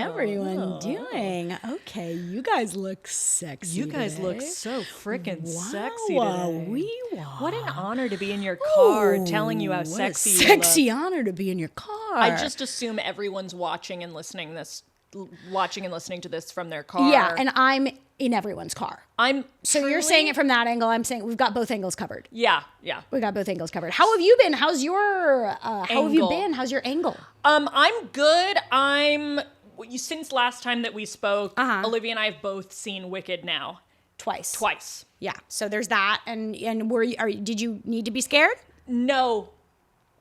everyone doing? Okay, you guys look sexy. You guys today. look so freaking sexy Wow, today. wow. What an honor to be in your car telling you how What sexy a you look. sexy honor to be in your car. I just assume everyone's watching and listening to this from their car. Yeah, and I'm in everyone's car. So you're saying it from that angle. I'm saying we've got both angles covered. Yeah. We got both angles covered. How have you been? How's your how have you been? How's your angle? I'm good. Since last time that we spoke, Olivia and I have both seen Wicked now. Twice. Yeah. So there's that. And did you need to be scared? No.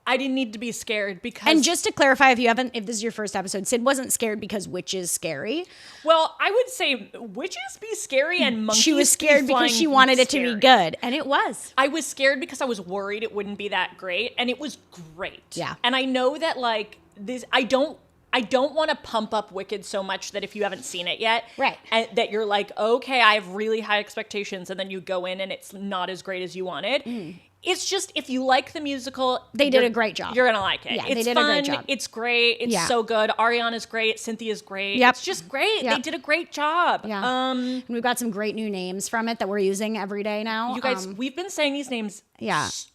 I didn't need to be scared because... And just to clarify, if this is your first episode, Syd wasn't scared because witches scary. Well, I would say witches be scary and monkeys She was scared because she wanted it to be good. And it was. I was scared because I was worried it wouldn't be that great. And it was great. Yeah. And I know that I don't want to pump up Wicked so much that if you haven't seen it yet, right, and that you're like, okay, I have really high expectations, and then you go in and it's not as great as you wanted. It's just, if you like the musical, they did a great job. You're gonna like it. Yeah, it's they did fun, a great job. It's great. It's so good. Ariana's great. Cynthia's great. Yep. It's just great. Yep. They did a great job. Yeah. And we've got some great new names from it that we're using every day now. You guys, we've been saying these names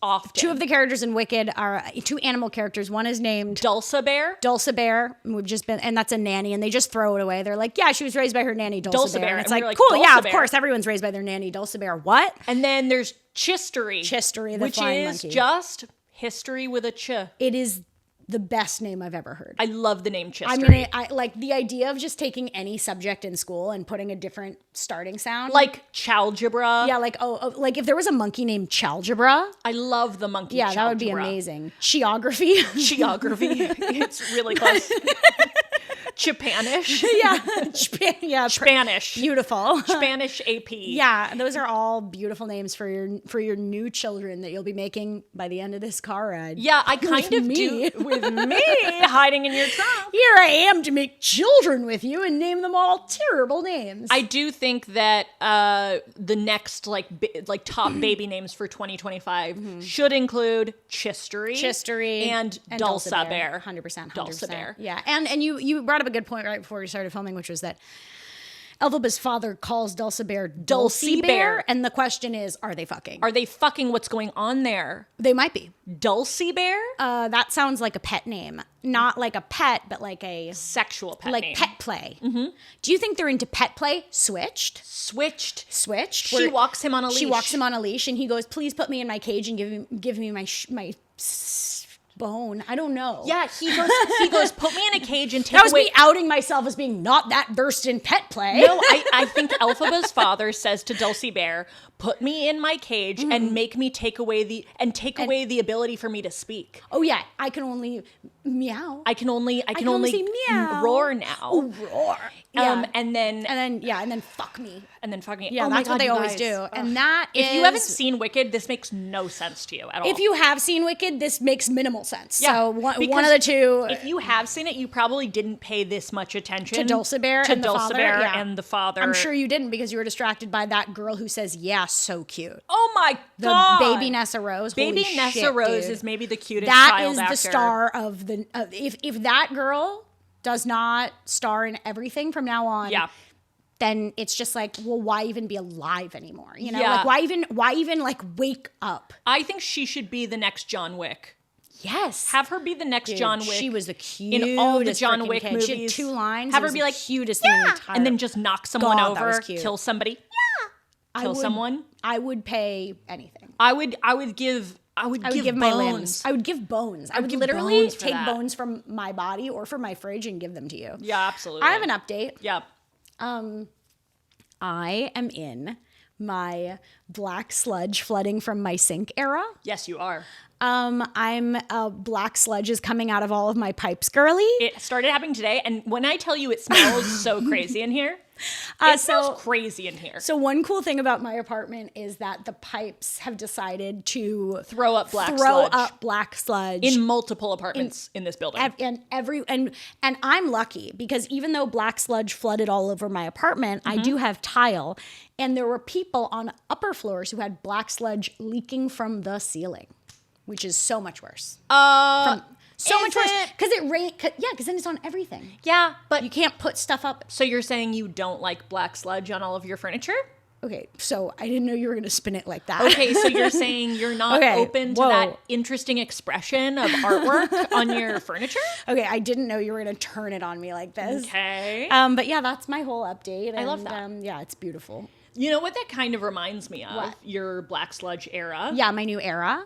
often. Two of the characters in Wicked are two animal characters. One is named Dulcibert. And we've just been, and that's a nanny, and they just throw it away. They're like, yeah, she was raised by her nanny Dulcibert. And it's like, cool, Dulcibert. yeah, of course, everyone's raised by their nanny Dulcibert. What? And then there's Chistery, the which flying is monkey. just history with a ch. It is the best name I've ever heard. I love the name Chistery. I mean, I like the idea of just taking any subject in school and putting a different starting sound. Like Chalgebra. Yeah, like like if there was a monkey named Chalgebra. I love the monkey. Yeah, that would be amazing. Geography. It's really close. Chapanish. Spanish. Beautiful. Spanish AP. Yeah, those are all beautiful names for your new children that you'll be making by the end of this car ride. Yeah, I kind of do with me hiding in your trunk. Here I am to make children with you and name them all terrible names. I do think that the next top baby names for 2025 should include Chistery and Dulcibert. 100%. Dulcibert. Yeah, and you brought up a good point right before we started filming, which was that Elphaba's father calls Dulcibert Dulcibert, and the question is, are they fucking? Are they fucking? What's going on there? They might be. Dulcibert? That sounds like a pet name. Not like a pet, but like a... sexual pet name. Like pet play. Mm-hmm. Do you think they're into pet play? Switched. She walks him on a leash. She walks him on a leash, and he goes, please put me in my cage and give me my bone. I don't know. Yeah, he goes, put me in a cage and take away. That was away... me outing myself as being not that versed in pet play. No, I think Elphaba's father says to Dulcibert, put me in my cage and make me take away the ability for me to speak. Oh yeah, I can only meow. I can only say meow. Roar now. Oh, roar. Yeah. And then fuck me. Yeah, that's what they always do. And that if you haven't seen Wicked, this makes no sense to you at all. If you have seen Wicked, this makes minimal sense. Yeah, so one of the two. If you have seen it, you probably didn't pay this much attention to Dulcibert and the father. I'm sure you didn't because you were distracted by that girl who says, yeah, so cute. Oh my God. The baby Nessa Rose. Baby Holy Nessa shit, Rose dude. is maybe the cutest that child actor. That is the star of the... if that girl does not star in everything from now on... Yeah. Then it's just like, well, why even be alive anymore? You know, Yeah. like why even like wake up? I think she should be the next John Wick. Yes. Have her be the next John Wick. She was the cutest in all the John Wick kid. movies. She had 2 lines. Have her be like, cutest thing in the entire... and then just knock someone God, that was over, cute. kill somebody. Yeah. Kill someone. I would pay anything. I would give my limbs. I would give bones. I would literally take that. bones from my body or from my fridge and give them to you. Yeah, absolutely. I have an update. Yeah. I am in my black sludge flooding from my sink era. Yes, you are. Black sludge is coming out of all of my pipes, girly. It started happening today, and when I tell you it smells so crazy in here, it smells crazy in here. So one cool thing about my apartment is that the pipes have decided to throw up black sludge in multiple apartments in this building. And I'm lucky because even though black sludge flooded all over my apartment, I do have tile, and there were people on upper floors who had black sludge leaking from the ceiling, which is so much worse. So much worse. it? Because it rain. Yeah, because then it's on everything. Yeah, but You can't put stuff up. so you're saying you don't like black sludge on all of your furniture? Okay, so I didn't know you were going to spin it like that. Okay, so you're saying you're not Okay, open to whoa. that interesting expression of artwork on your furniture? Okay, I didn't know you were going to turn it on me like this. Okay. But yeah, that's my whole update. I love and, that. Yeah, it's beautiful. You know what that kind of reminds me of? What? Your black sludge era. Yeah, my new era.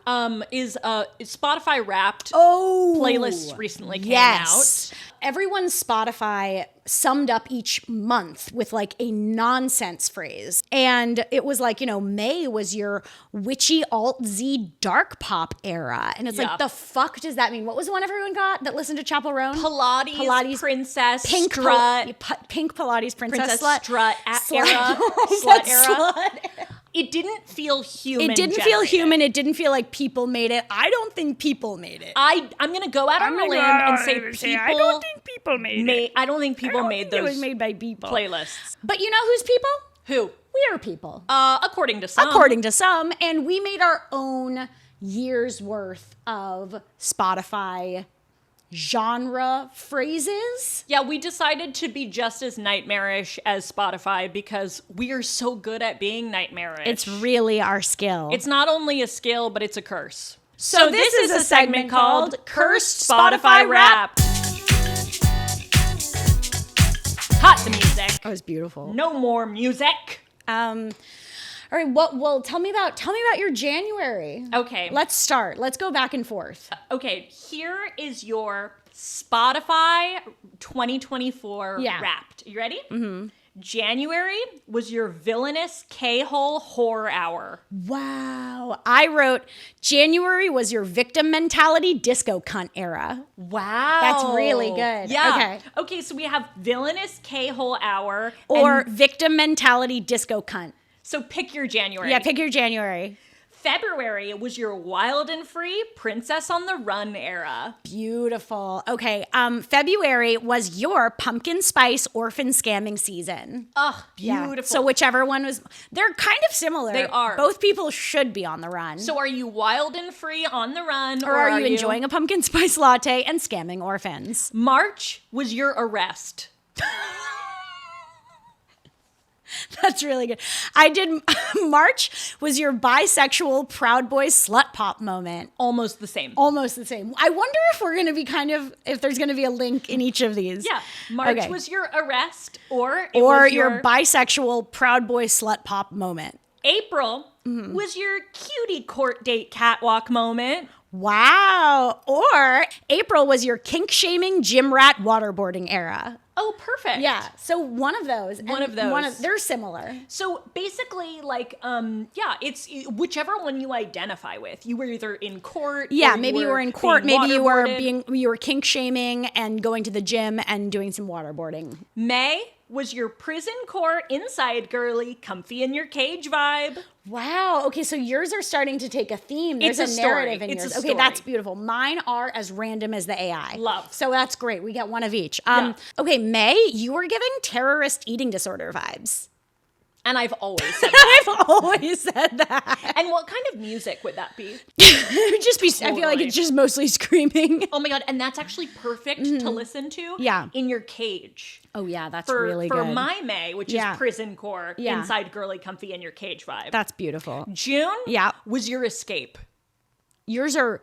Is Spotify Wrapped Oh, playlist recently came yes. out. Everyone's Spotify summed up each month with like a nonsense phrase. And it was like, May was your witchy alt-Z dark pop era. And it's Yeah. like, the fuck does that mean? What was the one everyone got that listened to Chapel Roan? Pilates Princess Pink Strut. Pink Pilates Princess Strut Slut. era. Slut Slut era. It didn't feel human. It didn't feel human. It didn't feel like people made it. I don't think people made it. I'm gonna go out on a limb and say people. I don't think people made it. I don't think people made It those was made by people. playlists. But you know who's people? Who? We are people. According to some. According to some. And we made our own year's worth of Spotify genre phrases. Yeah, we decided to be just as nightmarish as Spotify because we are so good at being nightmarish. It's really our skill. It's not only a skill, but it's a curse. So this is a segment called Cursed Spotify Wrapped. Cut the music. That was beautiful. No more music. All right, well, tell me about your January. Okay. Let's start. Let's go back and forth. Okay, here is your Spotify 2024 Yeah. Wrapped. You ready? Mm-hmm. January was your villainous K-hole horror hour. Wow. I wrote January was your victim mentality disco cunt era. Wow. That's really good. Yeah. Okay, so we have villainous K-hole hour. Or victim mentality disco cunt. So pick your January. Yeah, pick your January. February was your wild and free princess on the run era. Beautiful. Okay, February was your pumpkin spice orphan scamming season. Ugh, Yeah. beautiful. So whichever one was, they're kind of similar. They are. Both people should be on the run. So are you wild and free on the run? or are you enjoying a pumpkin spice latte and scamming orphans? March was your arrest. That's really good. I did. March was your bisexual Proud Boy slut pop moment. Almost the same. Almost the same. I wonder if we're going to be if there's going to be a link in each of these. Yeah. March Okay. was your arrest or your bisexual Proud Boy slut pop moment. April was your cutie court date catwalk moment. Wow. Or April was your kink shaming gym rat waterboarding era. Oh, perfect. Yeah. So one of those. One of those. They're similar. So basically, like, it's whichever one you identify with. You were either in court. Yeah, or maybe you were in court. Maybe you were kink shaming and going to the gym and doing some waterboarding. May was your prison court inside girly, comfy in your cage vibe. Wow. Okay, so yours are starting to take a theme. There's It's a a story. narrative in It's yours. a Okay, story. that's beautiful. Mine are as random as the AI. Love. So that's great. We get one of each. Yeah. Okay, May, you were giving terrorist eating disorder vibes. And I've always said that. I've always said that. And what kind of music would that be? It would just be, I feel like Totally. it's just mostly screaming. Oh my God. And that's actually perfect to listen to Yeah. in your cage. Oh yeah, that's For really good. my May, which Yeah. is prison core, Yeah. inside girly, comfy in your cage vibe. That's beautiful. June Yeah. was your escape. Yours are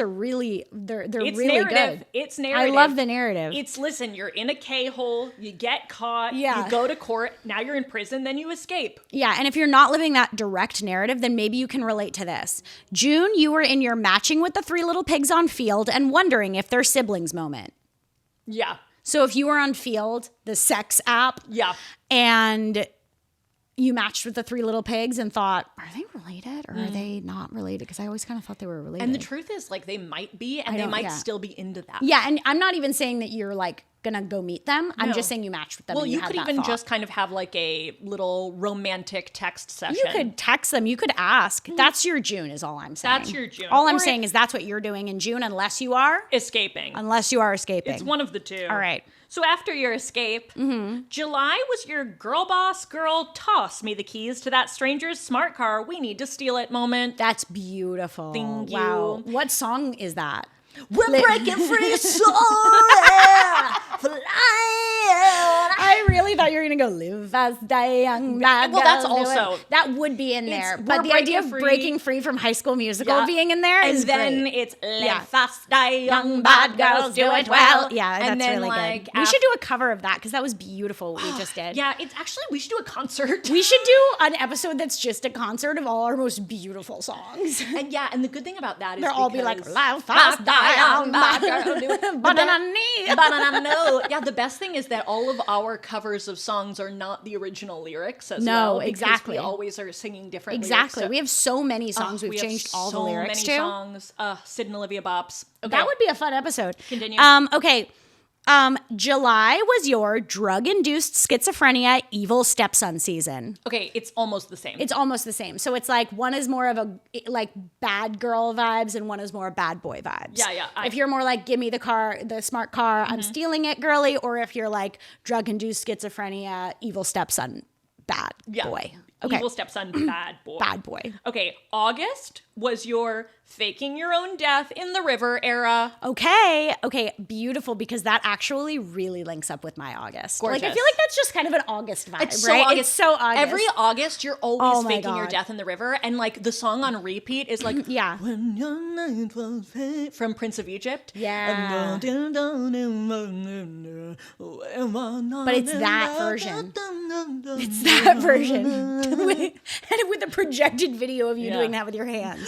really they're It's really narrative. good. It's narrative. I love the narrative. It's listen, you're in a K-hole, you get caught, Yeah. you go to court, now you're in prison, then you escape. Yeah, and if you're not living that direct narrative, then maybe you can relate to this. June, you were in your matching with the three little pigs on Field and wondering if they're siblings moment. Yeah. So if you were on Field, the sex app, Yeah. and you matched with the three little pigs and thought, are they related or are they not related? Because I always kind of thought they were related. And the truth is, like, they might be, and they might still be into that. Yeah, and I'm not even saying that you're like gonna go meet them. I'm No. just saying you matched with them. Well, and you had could that even thought. just kind of have like a little romantic text session. You could text them. You could ask. That's your June, is all I'm saying. That's your June. All I'm Or saying is that's what you're doing in June, unless you are escaping. escaping. It's one of the two. All right. So after your escape, July was your girl boss, girl, toss me the keys to that stranger's smart car. We need to steal it moment. That's beautiful. Thank Wow. you. What song is that? We're breaking free, soaring, flying. I really thought you were gonna go live fast, die young. Well, that's also that would be in there, but the idea of breaking free from High School Musical being in there is great. And then it's live fast, die young, bad girls do it well. Yeah, that's and then, really like, good. We should do a cover of that because that was beautiful. What we just did. Yeah, it's actually we should do a concert. We should do an episode that's just a concert of all our most beautiful songs. And the good thing about that is they'll all be like live fast, die young, bad girls do it. No. Yeah, the best thing is that all of our covers of songs are not the original lyrics as well. Exactly. We always are singing different lyrics. Exactly. We have so many songs we've changed all the lyrics to. So many songs. Syd and Olivia bops. Okay. That would be a fun episode. Continue. Okay. July was your drug-induced schizophrenia evil stepson season. Okay, it's almost the same. It's almost the same. So it's like one is more of a like bad girl vibes and one is more bad boy vibes. Yeah. If you're more like give me the car, the smart car, I'm stealing it, girly, or if you're like drug-induced schizophrenia, evil stepson, bad boy. Okay. Evil stepson, bad boy. Bad boy. Okay, August was your faking your own death in the river era. Okay, beautiful, because that actually really links up with my August. Gorgeous. Like, I feel like that's just kind of an August vibe, It's so right? August. It's so August. Every August, you're always my faking your God. death in the river, and like the song on repeat is like, Yeah. When your night was from Prince of Egypt. Yeah. But it's that version. It's that version. And with a projected video of you doing that with your hands.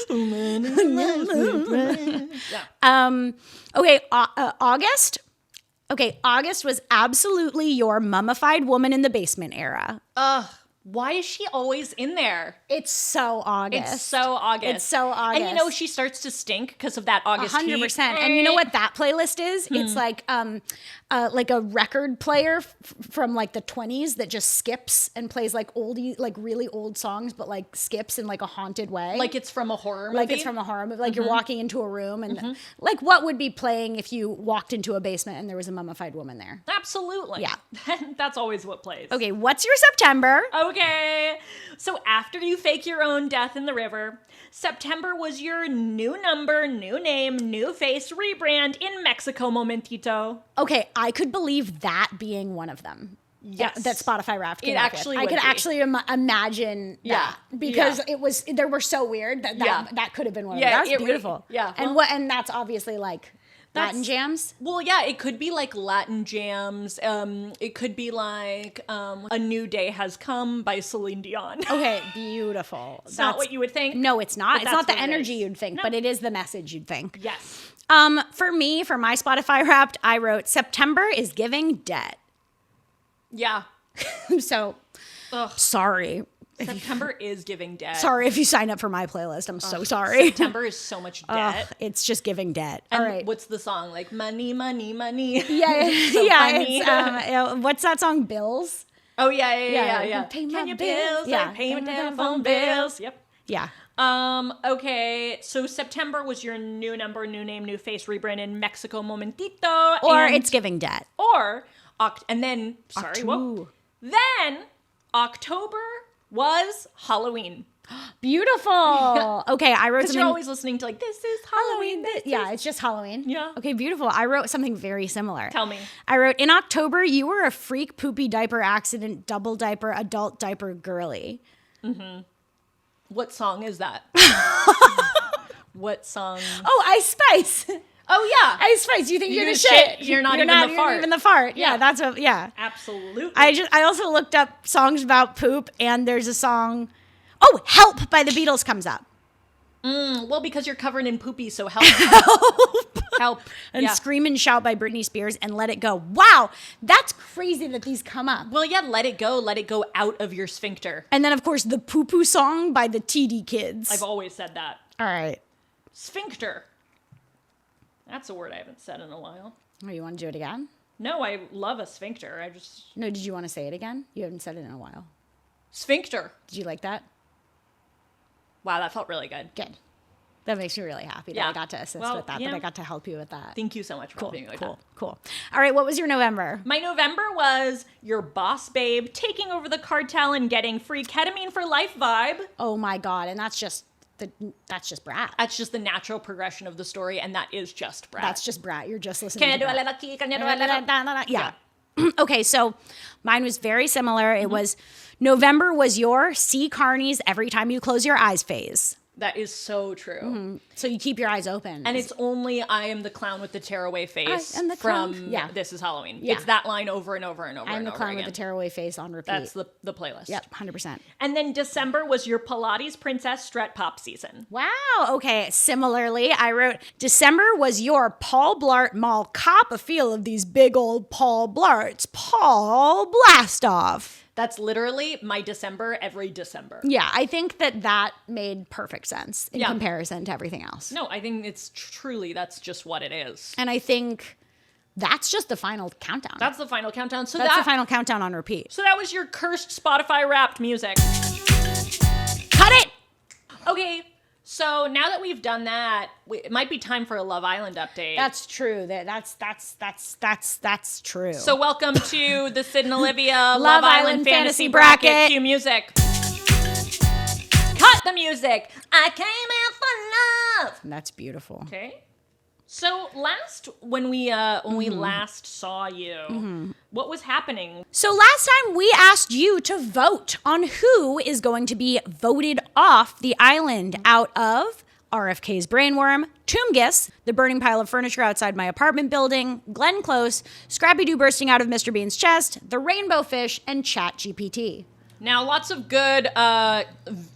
Okay, August. Okay, August was absolutely your mummified woman in the basement era. Why is she always in there? It's so August. It's so August. It's so August. And you know, she starts to stink because of that August 100%. heat. And you know what that playlist is? It's like a record player from like the 20s that just skips and plays like oldie, like really old songs, but like skips in like a haunted way. Like it's from a horror movie. Like it's from a horror movie. Like you're walking into a room and like what would be playing if you walked into a basement and there was a mummified woman there? Absolutely. Yeah. That's always what plays. Okay, what's your September? Okay. So after you fake your own death in the river, September was your new number, new name, new face rebrand in Mexico momentito. Okay, I could believe that being one of them. Yes. That Spotify Wrapped came It up actually with. I would could be. actually imagine that because it was they were so weird that could have been one of them. That was beautiful. And that's obviously like Latin jams. Well, yeah, it could be like Latin jams. It could be like A New Day Has Come by Celine Dion. Okay, beautiful. It's not what you would think. No, it's not. It's not the energy is. you'd think, but it is the message you'd think. Yes. For me, for my Spotify Wrapped, I wrote September is giving debt. Yeah. So, sorry. September is giving debt. Sorry if you sign up for my playlist. I'm so sorry. September is so much debt. It's just giving debt. And all right. what's the song? Like money, money, money. Yeah, So funny. It's, what's that song? Bills. Oh yeah. Pay my Can your bills. bills? Yeah. Pay my telephone bills. Yep. Yeah. Okay, so September was your new number, new name, new face rebrand in Mexico momentito. Or it's giving debt. Or, and then, sorry, whoa. Then, October was Halloween. Beautiful. Okay, I wrote Because something. you're always listening to like, this is Halloween. It's just Halloween. Yeah. Okay, beautiful. I wrote something very similar. Tell me. I wrote, in October, you were a freak poopy diaper accident, double diaper, adult diaper girly. Mm-hmm. What song is that? What song? Oh, Ice Spice. Oh, yeah. Ice Spice. You think you're the shit. You're not even the fart. You're even the fart. Yeah, that's what, yeah. Absolutely. I also looked up songs about poop, and there's a song, Help by the Beatles comes up. Well, because you're covered in poopy, so help. Help. And Scream and Shout by Britney Spears and Let It Go. Wow, that's crazy that these come up. Well, yeah, let it go out of your sphincter. And then, of course, the Poo Poo song by the TD Kids. I've always said that. All right. Sphincter. That's a word I haven't said in a while. Oh, you want to do it again? No, I love a sphincter. No, did you want to say it again? You haven't said it in a while. Sphincter. Did you like that? Wow, that felt really good. Good. That makes me really happy that I got to assist with that, that I got to help you with that. Thank you so much for helping me with that. Cool. All right, what was your November? My November was your boss babe taking over the cartel and getting free ketamine for life vibe. Oh my God, and that's just that's just Brat. That's just the natural progression of the story, and that is just Brat. That's just Brat. You're just listening Can to you do a Brat. little key? Can you do a little? Yeah. Okay, so mine was very similar. It was November was your see carnies every time you close your eyes phase. That is so true. So you keep your eyes open. And it's only I am the clown with the tearaway face I am the from clown. Yeah. This Is Halloween. Yeah. It's that line over and over and over I'm and the over clown again. with the tearaway face on repeat. That's the playlist. Yep, 100%. And then December was your Pilates Princess Strut Pop season. Wow. Okay. Similarly, I wrote December was your Paul Blart Mall cop a feel of these big old Paul Blarts. Paul Blastoff. That's literally my December every December. Yeah, I think that made perfect sense in Yeah. comparison to everything else. No, I think it's truly that's just what it is. And I think that's just the final countdown. That's the final countdown. So That's the final countdown on repeat. So that was your cursed Spotify Wrapped music. Cut it! Okay, so now that we've done that, it might be time for a Love Island update. That's true. That's true. So welcome to the Syd and Olivia Love, Love Island Island Fantasy Fantasy Bracket. Bracket. Cue music. Cut the music. I came out for love. That's beautiful. Okay. So when we last saw you, what was happening? So last time we asked you to vote on who is going to be voted off the island out of RFK's Brainworm, Toomgus, the burning pile of furniture outside my apartment building, Glenn Close, Scrappy-Doo bursting out of Mr. Bean's chest, the Rainbow Fish, and ChatGPT. Now, lots of good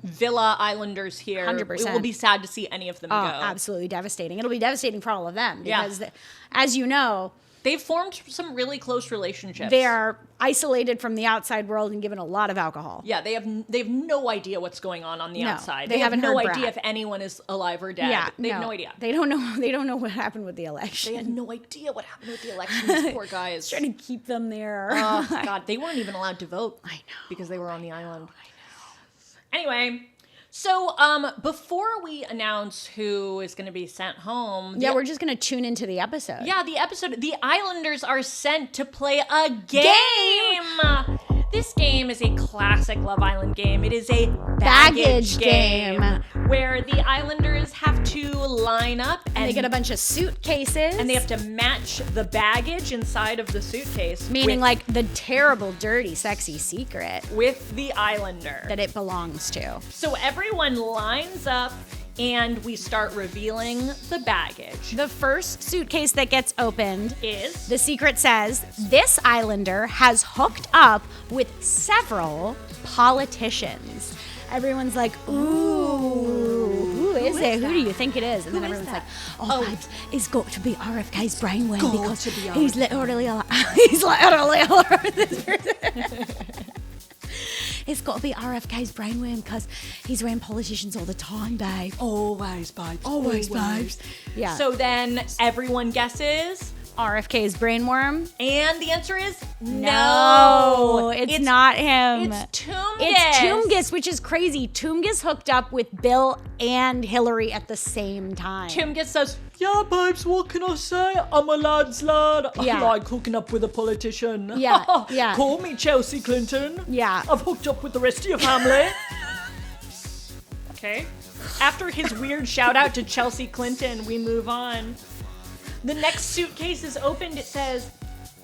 Villa Islanders here. 100%. It will be sad to see any of them go. Absolutely devastating. It'll be devastating for all of them Yeah. because, as you know, They've formed some really close relationships. they are isolated from the outside world and given a lot of alcohol. Yeah, they have no idea what's going on the No, outside. they They have haven't no heard idea Brad. if anyone is alive or dead. They have no idea. They don't know. They don't know what happened with the election. They had no idea what happened with the election. These poor guys. Trying to keep them there. Oh, God, they weren't even allowed to vote. I know. Because they were on the island. Anyway, so before we announce who is going to be sent home, Yeah, we're just gonna tune into the episode. the Islanders are sent to play a game. This game is a classic Love Island game. It is a baggage game where the Islanders have to line up And they get a bunch of suitcases. and they have to match the baggage inside of the suitcase, meaning like the terrible, dirty, sexy secret with the Islander. that it belongs to. So everyone lines up and we start revealing the baggage. The first suitcase that gets opened, Is the secret says, this Islander has hooked up with several politicians. Everyone's like, ooh, who is it? Who do you think it is? And then Who is everyone's that? like, oh, it's got to be RFK's brainworm Got because to be he's literally It's got to be RFK's brainworm because he's around politicians all the time, babe. always, babes. Always, babes. Yeah. So then everyone guesses, RFK's brainworm? and the answer is No, it's not him. It's Toomgus. It's Toomgus, which is crazy. Toomgus hooked up with Bill and Hillary at the same time. Toomgus says, "Yeah, babes, what can I say? I'm a lad's lad. Yeah. I like hooking up with a politician. Yeah, yeah. Call me Chelsea Clinton. Yeah. I've hooked up with the rest of your family." Okay. After his weird shout out to Chelsea Clinton, we move on. The next suitcase is opened. It says,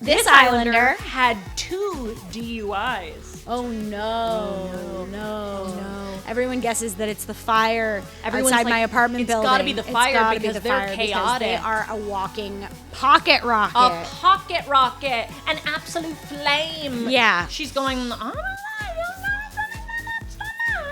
This Islander Islander had 2 DUIs. Oh no, no. Everyone guesses that it's the fire Everyone's outside like, my apartment it's building. gotta be the fire gotta be because the they're fire because chaotic. they are a walking pocket rocket. A pocket rocket, an absolute flame. Yeah. She's going, I don't know,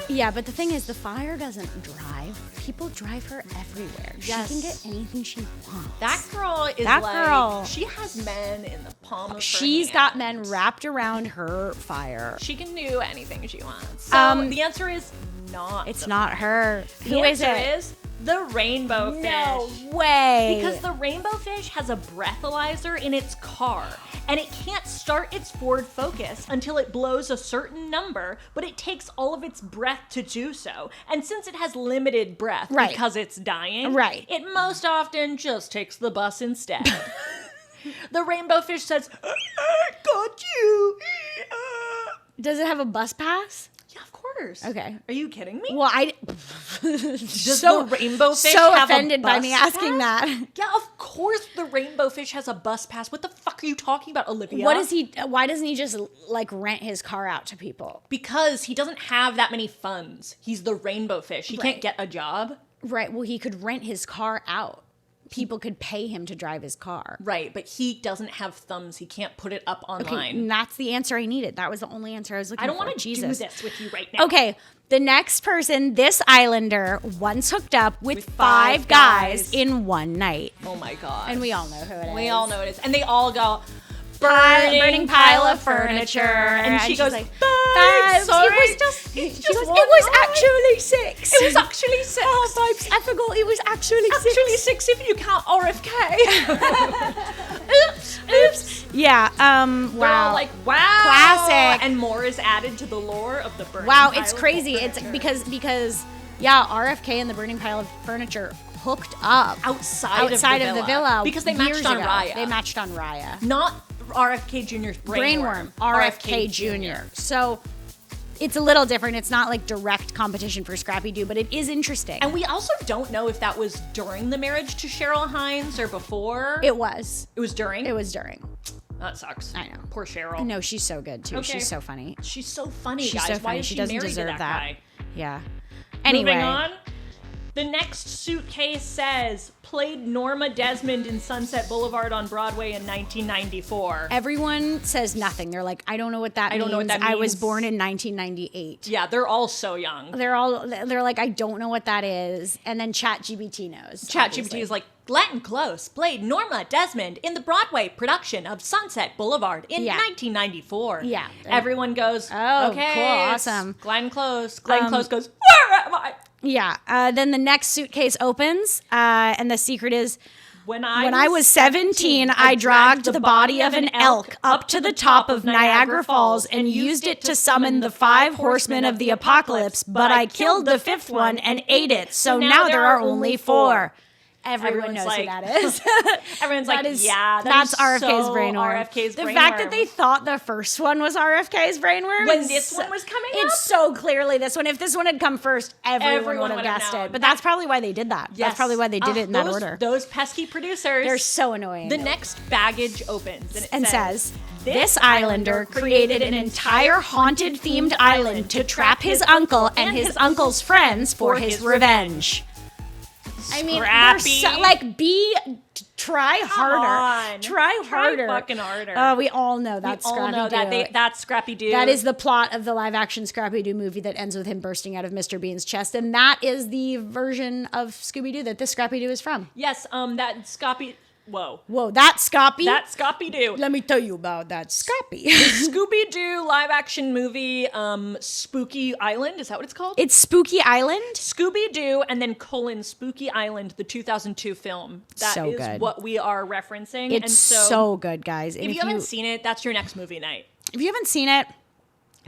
Yeah, but the thing is, the fire doesn't drive. People drive her everywhere. Yes. She can get anything she wants. That girl is That like, girl. she has men in the palm of her She's hand. got men wrapped around her fire. She can do anything she wants. So the answer is not. It's the not her. The Who is answer it? is the rainbow fish. No way. Because the rainbow fish has a breathalyzer in its car, and it can't start its Ford Focus until it blows a certain number, but it takes all of its breath to do so. And since it has limited breath Right. because it's dying, Right. it most often just takes the bus instead. The rainbow fish says, "I got you." Does it have a bus pass? Yeah, of course. Okay. Are you kidding me? Well, Does the rainbow fish so have offended a by bus me asking pass? that. Yeah, of course the rainbow fish has a bus pass. What the fuck are you talking about, Olivia? Why doesn't he just like rent his car out to people? Because he doesn't have that many funds. He's the rainbow fish. He can't get a job. Right. Well, he could rent his car out. People could pay him to drive his car. Right, but he doesn't have thumbs. He can't put it up online. Okay, and that's the answer I needed. That was the only answer I was looking for. I don't want to do this with you right now. Okay, the next person, this islander, once hooked up with 5 guys in one night. Oh my god. And we all know who it is. We all know it is. And they all go, burning pile of furniture. And she goes, like, 5. Sorry. It was actually 6. It was actually 6. Oh, Vibes, I forgot it was actually 6. Actually 6 if you count RFK. Oops. Yeah, They're wow. all like, wow. Classic. And more is added to the lore of the burning Wow, pile it's of crazy. It's furniture. because yeah, RFK and the burning pile of furniture hooked up outside of the villa. Because they years matched on ago. Raya. They matched on Raya. Not RFK Jr.'s brainworm. RFK Jr. So it's a little different. It's not like direct competition for Scrappy-Doo, but it is interesting. And we also don't know if that was during the marriage to Cheryl Hines or before. It was. It was during? It was during. That sucks. I know. Poor Cheryl. No, she's so good too. Okay. She's so funny. She's so funny, She's guys. so Why funny. is She she doesn't married deserve to that guy? Yeah. Anyway. Moving on. The next suitcase says, played Norma Desmond in Sunset Boulevard on Broadway in 1994. Everyone says nothing. They're like, I don't know what that means. I don't know what that I was means. born in 1998. Yeah, they're all so young. They're like, I don't know what that is. And then ChatGPT knows. ChatGPT is like, Glenn Close played Norma Desmond in the Broadway production of Sunset Boulevard in 1994. Yeah. Everyone goes, oh, okay, cool, awesome. Glenn Close. Glenn Close goes, where am I? Yeah. Then the next suitcase opens, and the secret is, When I was 17, I dragged the body of an elk up to the top of Niagara Falls and used it to summon the 5 horsemen of the apocalypse, but I killed the 5th one and ate it, so now there are only 4. Everyone knows who that is. Everyone's like, yeah, that's is RFK's so brainworm. RFK's the brainworm. fact that they thought the first one was RFK's brainworm. When this one was coming up? It's so clearly this one. If this one had come first, everyone would have guessed it. But that's probably why they did that. Yes. That's probably why they did it in that order. Those pesky producers. They're so annoying. The next baggage opens and says, this islander created an entire haunted-themed island to trap his uncle and his uncle's friends for his revenge. I mean, try harder. Try harder. Fucking harder. We all know that's Scrappy-Doo. All know that's Scrappy-Doo. That is the plot of the live-action Scrappy-Doo movie that ends with him bursting out of Mr. Bean's chest, and that is the version of Scooby-Doo that this Scrappy-Doo is from. Yes, that Scrappy... Whoa, that Scrappy? That Scrappy-Doo. Let me tell you about that Scrappy. Scooby-Doo live-action movie, Spooky Island. Is that what it's called? It's Spooky Island? Scooby-Doo and then Spooky Island, the 2002 film. That so is good. What we are referencing. It's so good, guys. If you haven't seen it, that's your next movie night. If you haven't seen it,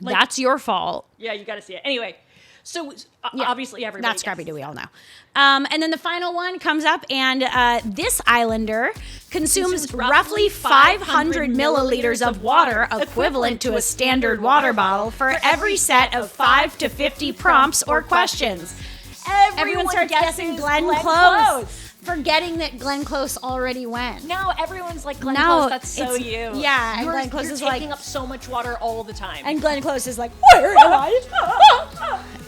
that's your fault. Yeah, you got to see it. Anyway, so obviously everybody That's Scrappy-Doo, we all know. And then the final one comes up, and this islander consumes roughly 500 milliliters of water, equivalent to a standard water bottle, for every set of 5 to 50 prompts or questions. Everyone starts guessing Glenn Close. Forgetting that Glenn Close already went. No, everyone's like, Glenn Close, that's so you. Yeah, and Glenn Close is taking up so much water all the time. And Glenn Close is like, where am I?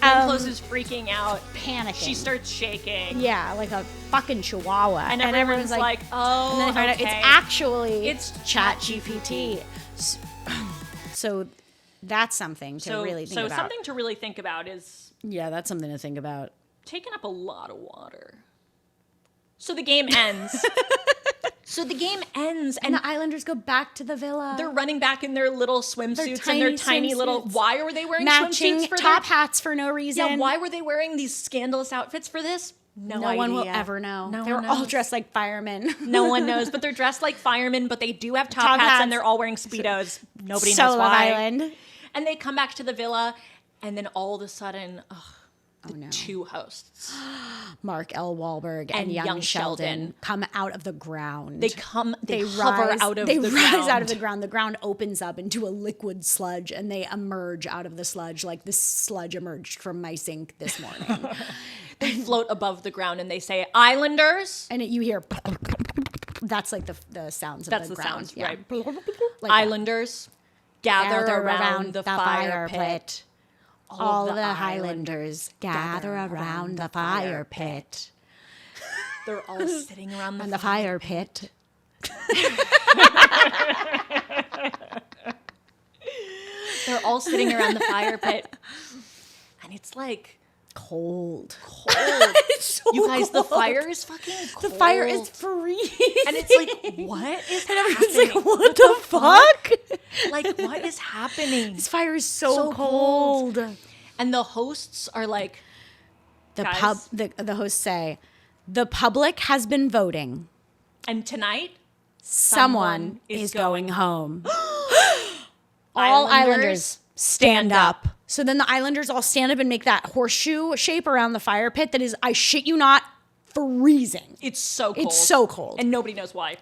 Glenn Close is freaking out. Panicking. She starts shaking. Yeah, like a fucking chihuahua. And everyone's like, oh, and then they find out it's ChatGPT. So that's something to really think about. So something to really think about is... Yeah, that's something to think about. Taking up a lot of water. So the game ends. And the Islanders go back to the villa. They're running back in their little swimsuits and their tiny little... Why were they wearing matching swimsuits for top hats for no reason? Yeah, why were they wearing these scandalous outfits for this? No one will ever know. No they were all dressed like firemen. No one knows, but they're dressed like firemen, but they do have top hats and they're all wearing Speedos. Nobody knows why. Island. And they come back to the villa, and then all of a sudden... two hosts, Mark L. Wahlberg and young Sheldon, come out of the ground. They rise out of the ground. The ground opens up into a liquid sludge, and they emerge out of the sludge like this sludge emerged from my sink this morning. They float above the ground and they say, Islanders. And you hear, that's like the sounds of That's the the ground. sounds, right. Like Islanders, gather around the fire pit. All the Highlanders gather around the fire pit. They're all sitting around the fire pit. They're all sitting around the fire pit. And it's like cold. It's so you guys, cold. the fire is fucking cold. The fire is freezing. And it's like, what is Everyone's happening? like, what the fuck? Like, what is happening? This fire is so cold. And the hosts are like, The guys, the hosts say, the public has been voting. and tonight, Someone is going home. All Islanders stand up. So then the Islanders all stand up and make that horseshoe shape around the fire pit that is, I shit you not, freezing. It's so cold. It's so cold. And nobody knows why.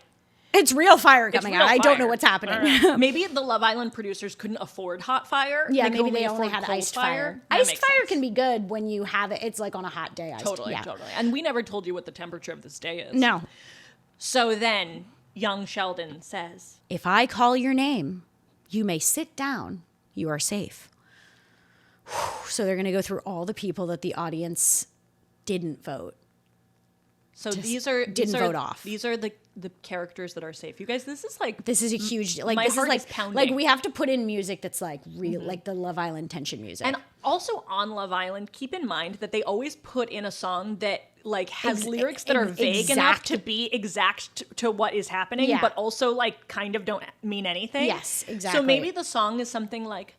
It's real fire coming real out. I don't fire. know what's happening. Right. Maybe the Love Island producers couldn't afford hot fire. Yeah, could maybe they afford only had cold iced fire. That Iced makes fire sense. can be good when you have it. It's like on a hot day. Totally. And we never told you what the temperature of this day is. No. So then, young Sheldon says, If I call your name, you may sit down. You are safe. So they're going to go through all the people that the audience didn't vote. so these are vote off. These are the characters that are safe. You guys, this is like This is a huge, like, my this is heart like, is pounding. like we have to put in music that's like real, like the Love Island tension music. And also on Love Island, keep in mind that they always put in a song that like has lyrics that are vague enough to be exact to what is happening, Yeah. but also like kind of don't mean anything. Yes, exactly. So maybe the song is something like,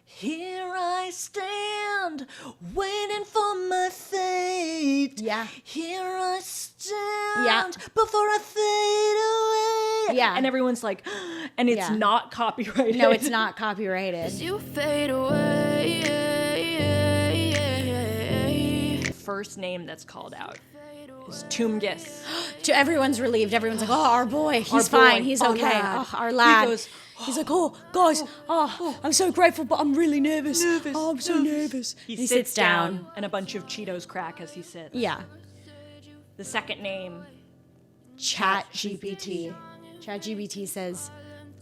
here I stand, waiting for my fate. Yeah. Here I stand, Yeah. before I fade away. Yeah. And everyone's like, and it's Yeah. not copyrighted. No, it's not copyrighted. You fade away. First name that's called out is Toomgis. Everyone's relieved. Everyone's like, oh, our boy, he's Our boy, fine. He's our okay. lad. Oh, our lad. He goes, He's like, oh, guys, I'm so grateful, but I'm really nervous. Oh, I'm so nervous. He sits down and a bunch of Cheetos crack as he sits. Yeah. The second name, ChatGPT. ChatGPT says,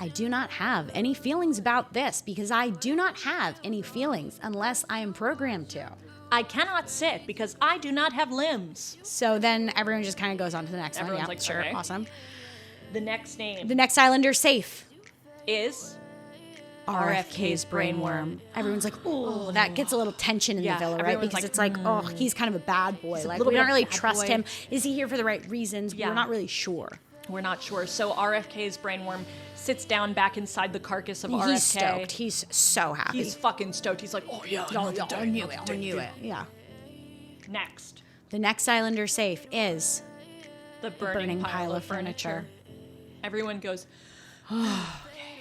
I do not have any feelings about this because I do not have any feelings unless I am programmed to. I cannot sit because I do not have limbs. So then everyone just kind of goes on to the next one. Everyone's Yeah, like, sure, okay. awesome. The next name The next Islander safe. is RFK's brainworm. Everyone's like, oh, that gets a little tension in Yeah, the villa, right? everyone's Because like, it's like, oh, he's kind of a bad boy. a Like, little we bit don't of really bad trust boy. him. Is he here for the right reasons? Yeah. We're not really sure. We're not sure. So RFK's brainworm sits down back inside the carcass of RFK. He's stoked. He's so happy. He's fucking stoked. He's like, oh yeah, I knew it. Yeah. Next, The next Islander safe is the burning pile of furniture. Everyone goes,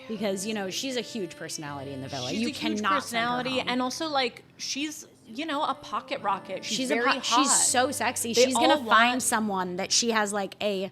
because, you know, she's a huge personality in the villa. she's you a huge cannot personality, send her home. and also like she's, you know, a pocket rocket. She's a very hot. she's so sexy. They She's gonna all find want- someone that she has like a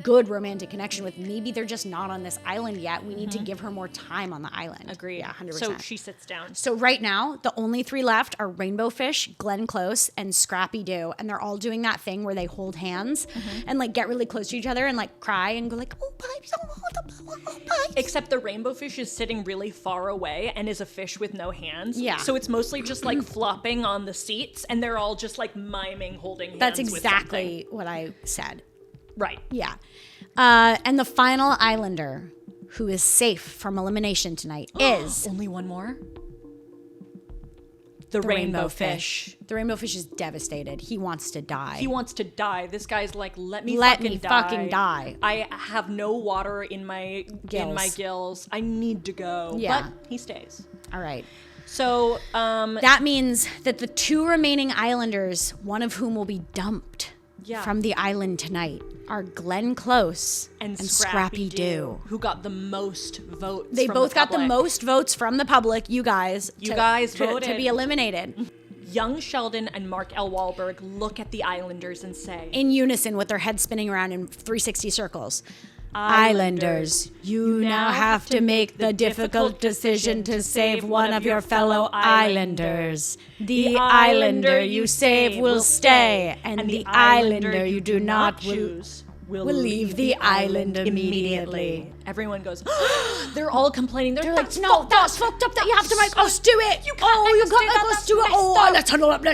good romantic connection with. Maybe they're just not on this island yet. We need to give her more time on the island. Agreed. Yeah, 100%. So she sits down. So right now, the only three left are Rainbow Fish, Glenn Close, and Scrappy Doo, and they're all doing that thing where they hold hands and like get really close to each other and like cry and go like, oh, pipes, oh, pipes. Except the rainbow fish is sitting really far away and is a fish with no hands. Yeah. So it's mostly just like flopping on the seats, and they're all just like miming holding hands. That's with exactly what I said. something. Right. Yeah. And the final Islander who is safe from elimination tonight is Only one more. The rainbow fish. The rainbow fish is devastated. He wants to die. He wants to die. This guy's like, let me Let fucking me die. fucking die. I have no water in my Gills. gills. I need to go. Yeah. But he stays. All right. So, That means that the two remaining Islanders, one of whom will be dumped from the island tonight, are Glenn Close and Scrappy Doo. who got the most votes. They from both got the public. most votes from the public, you guys. to voted. be eliminated. Young Sheldon and Mark L. Wahlberg look at the Islanders and say, In unison with their heads spinning around in 360 circles. Islanders, you now have to make the difficult decision to save one of your fellow islanders. The islander you save will stay, and the islander you do not choose will leave the island immediately. Everyone goes, they're all complaining. They're like, no, that's fucked up that you have to make us do it. You can't make us do it. Oh, let's huddle up.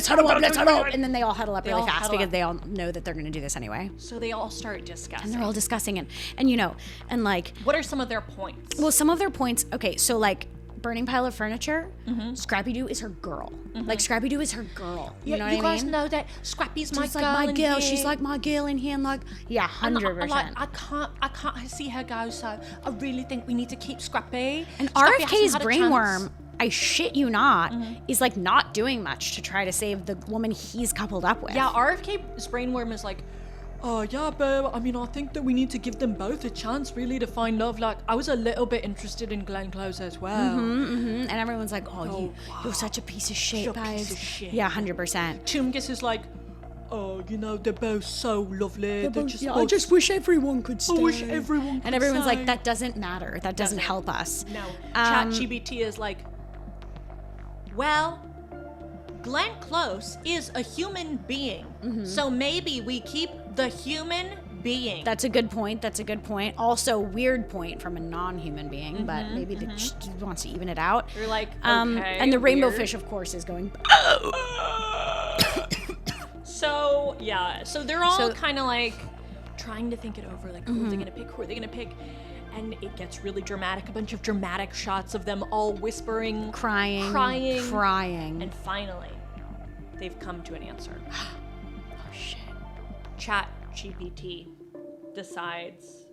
And then they all huddle up really fast because they all know that they're going to do this anyway. So they all start discussing. And they're all discussing and you know, and like. What are some of their points? Well, some of their points, okay, so like, burning pile of furniture, Scrappy-Doo is her girl. Like, Scrappy-Doo is her girl. You know what I mean? You guys know that Scrappy's my girl. Like my girl. Here. She's like my girl in here. And like, yeah, 100%. I can't see her go, so I really think we need to keep Scrappy. And Scrappy RFK's hasn't had a brainworm, chance. I shit you not, is like not doing much to try to save the woman he's coupled up with. Yeah, RFK's brainworm is like, oh, yeah, babe, I mean, I think that we need to give them both a chance, really, to find love. Like, I was a little bit interested in Glenn Close as well. And everyone's like, you're such a piece of shit, guys. Yeah, 100%. Chungus is like, oh, you know, they're both so lovely. I just wish everyone could stay. I wish everyone could And everyone's stay. like, that doesn't matter. That doesn't help us. No. ChatGPT is like, well, Glenn Close is a human being, so maybe we keep the human being. That's a good point. Also, weird point from a non-human being, but maybe the wants to even it out. You're like, okay, and the rainbow weird. fish, of course, is going. So yeah, so they're all kind of like trying to think it over, like who are they gonna pick? And it gets really dramatic. A bunch of dramatic shots of them all whispering, crying. And finally, they've come to an answer. Oh shit. ChatGPT decides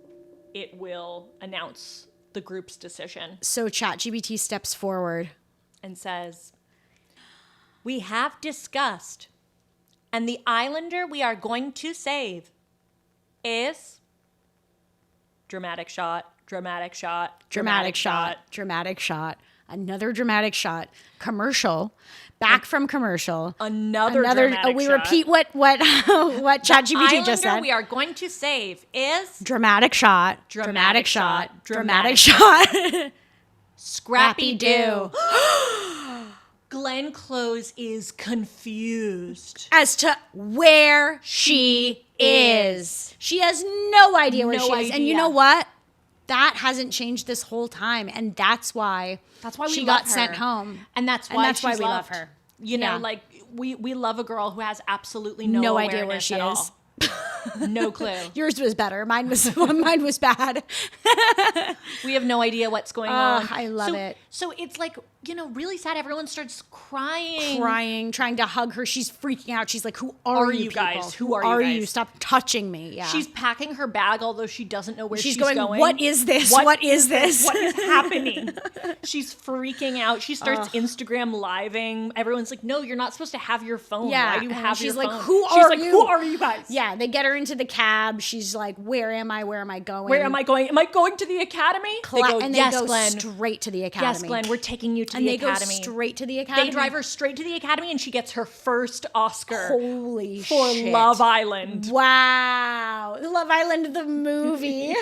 it will announce the group's decision. So ChatGPT steps forward and says, we have discussed, and the islander we are going to save is dramatic shot. Another dramatic shot. Commercial. Back from commercial. Another dramatic we shot. repeat what ChatGPT just said. We are going to save is dramatic shot. Scrappy-Doo. Glenn Close is confused as to where she is. She has no idea where she is. And you know what? That hasn't changed this whole time, and that's why she got sent home, and that's why we love her. You know, like we love a girl who has absolutely no idea where she is. All. No clue. Yours was better. Mine was bad. We have no idea what's going on. I love it. So it's like, you know, really sad. Everyone starts crying, trying to hug her. She's freaking out. She's like, "Who are you guys? Who are you? Stop touching me!" Yeah. She's packing her bag, although she doesn't know where she's going. going. What is this? What is this? What is happening? She's freaking out. She starts Instagram living. Everyone's like, "No, you're not supposed to have your phone. Yeah. Why do you have your phone?" She's like, "Who are you? Who are you guys?" Yeah. They get her into the cab. She's like, "Where am I? Where am I going? Where am I going? Am I going to the academy?" They go Glenn. straight to the academy. Yes, Glenn, we're taking you to the academy. And they go straight to the academy. They drive her straight to the academy, and she gets her first Oscar. Holy for shit. Love Island. Wow. Love Island, the movie.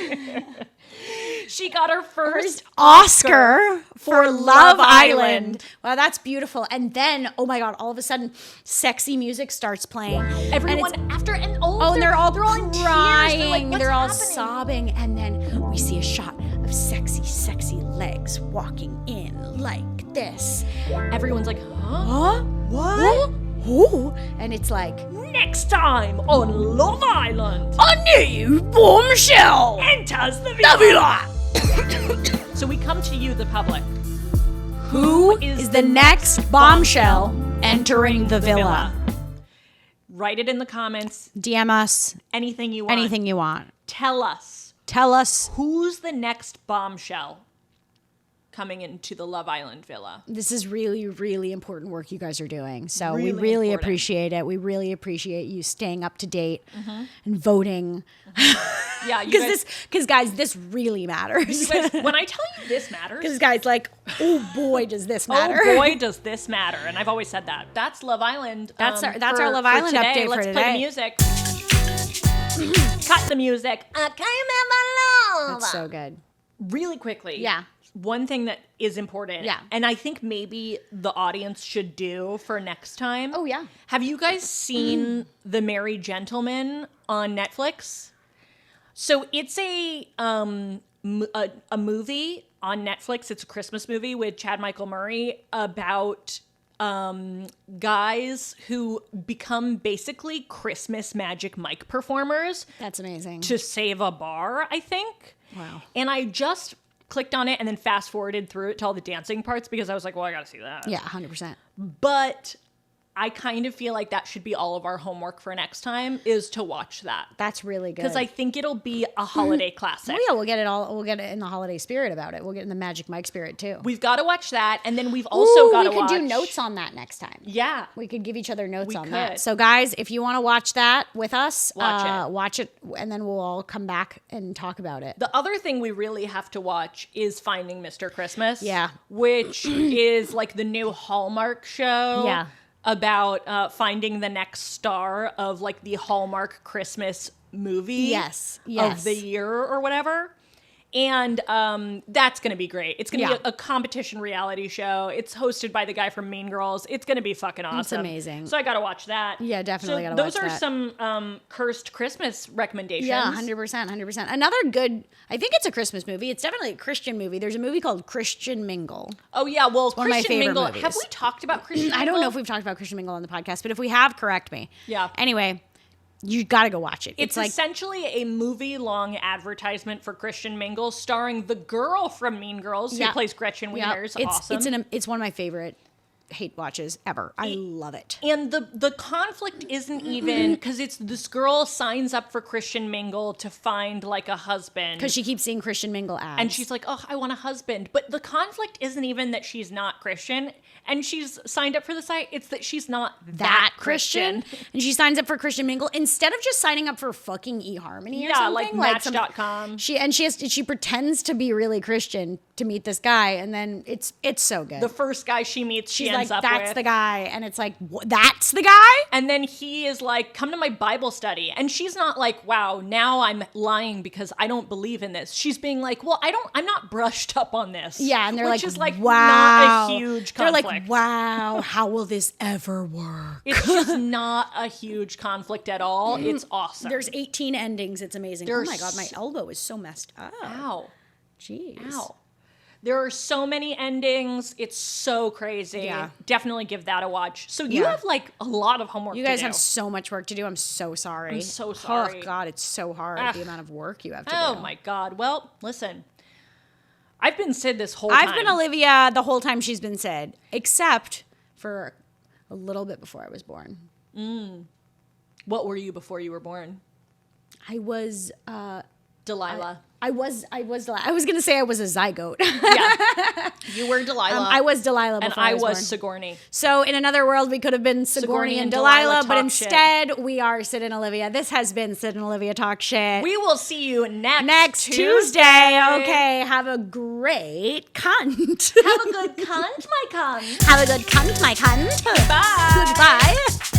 She got her first Oscar for Love Island. Wow, that's beautiful. And then, oh my God, all of a sudden, sexy music starts playing. Everyone and they're all crying. They're like, they're all happening? sobbing. And then we see a shot of sexy legs walking in like this. Everyone's like, huh? What? Who? And it's like, next time on Love Island, a new bombshell enters the villa. So we come to you, the public. Who is the next bombshell entering the villa? Write it in the comments. DM us. Anything you want. Tell us who's the next bombshell coming into the Love Island villa. This is really, really important work you guys are doing. So really we really important. appreciate it. We really appreciate you staying up to date and voting. Yeah, because guys, this really matters. You guys, when I tell you this matters, because guys, like, oh boy, does this matter? Oh boy, does this matter? And I've always said that. That's Love Island. That's our Love Island today. update Let's for play today. the music. Cut the music. I can't That's so good. Really quickly. Yeah. One thing that is important. Yeah. And I think maybe the audience should do for next time. Oh, yeah. Have you guys seen The Merry Gentleman on Netflix? So it's a movie on Netflix. It's a Christmas movie with Chad Michael Murray about guys who become basically Christmas Magic Mike performers That's amazing. to save a bar, I think. Wow. And I just clicked on it and then fast forwarded through it to all the dancing parts because I was like, well, I gotta see that. Yeah, 100%. But I kind of feel like that should be all of our homework for next time is to watch that. That's really good. Because I think it'll be a holiday classic. Oh, yeah, we'll get it in the holiday spirit about it. We'll get in the Magic Mike spirit, too. We've got to watch that. And then we've also got to watch... We could do notes on that next time. Yeah. We could give each other notes We on could. that. So, guys, if you want to watch that with us, Watch it, and then we'll all come back and talk about it. The other thing we really have to watch is Finding Mr. Christmas. Yeah. Which is like the new Hallmark show. Yeah. About finding the next star of like the Hallmark Christmas movie. Yes. Of the year or whatever. And that's going to be great. It's going to be a competition reality show. It's hosted by the guy from Mean Girls. It's going to be fucking awesome. It's amazing. So I got to watch that. Yeah, definitely gotta those watch are that. some cursed Christmas recommendations. Yeah, 100%. Another good, I think it's a Christmas movie. It's definitely a Christian movie. There's a movie called Christian Mingle. Oh, yeah. Well, one of my Christian favorite Mingle. movies. Have we talked about Christian Mingle? I don't know if we've talked about Christian Mingle on the podcast, but if we have, correct me. Yeah. Anyway, you got to go watch it. It's like essentially a movie-long advertisement for Christian Mingle starring the girl from Mean Girls who plays Gretchen Wieners. Awesome. It's one of my favorite hate watches ever. I love it. And the conflict isn't even because it's this girl signs up for Christian Mingle to find like a husband Because she keeps seeing Christian Mingle ads. and she's like, oh, I want a husband. But the conflict isn't even that she's not Christian and she's signed up for the site. It's that she's not that Christian. And she signs up for Christian Mingle instead of just signing up for fucking eHarmony or something. like Match.com. She pretends to be really Christian to meet this guy, and then it's so good. The first guy she meets, She's ends like, up that's with. the guy, and it's like, that's the guy? And then he is like, come to my Bible study. And she's not like, wow, now I'm lying because I don't believe in this. She's being like, well, I'm not brushed up on this. Yeah, and they're which like, is like wow. not a huge They're conflict. like, wow, how will this ever work? It's just not a huge conflict at all. It's awesome. There's 18 endings. It's amazing. Oh my God, my elbow is so messed up. Ow. Jeez. Ow. There are so many endings. It's so crazy. Yeah. Definitely give that a watch. So you have like a lot of homework to do. You guys have so much work to do. I'm so sorry. I'm so sorry. Oh, God, it's so hard, the amount of work you have to do. Oh, my God. Well, listen. I've been Syd this whole time. I've been Olivia the whole time she's been Syd, except for a little bit before I was born. What were you before you were born? I was... Delilah. I was going to say I was a zygote. Yeah. You were Delilah. I was Delilah and before I was was born. Sigourney. So in another world, we could have been Sigourney and Delilah Delilah, but talk instead we are Syd and Olivia. This has been Syd and Olivia Talk Shit. We will see you next Tuesday. Okay, have a great cunt. Have a good cunt, my cunt. Have a good cunt, my cunt. Bye. Goodbye.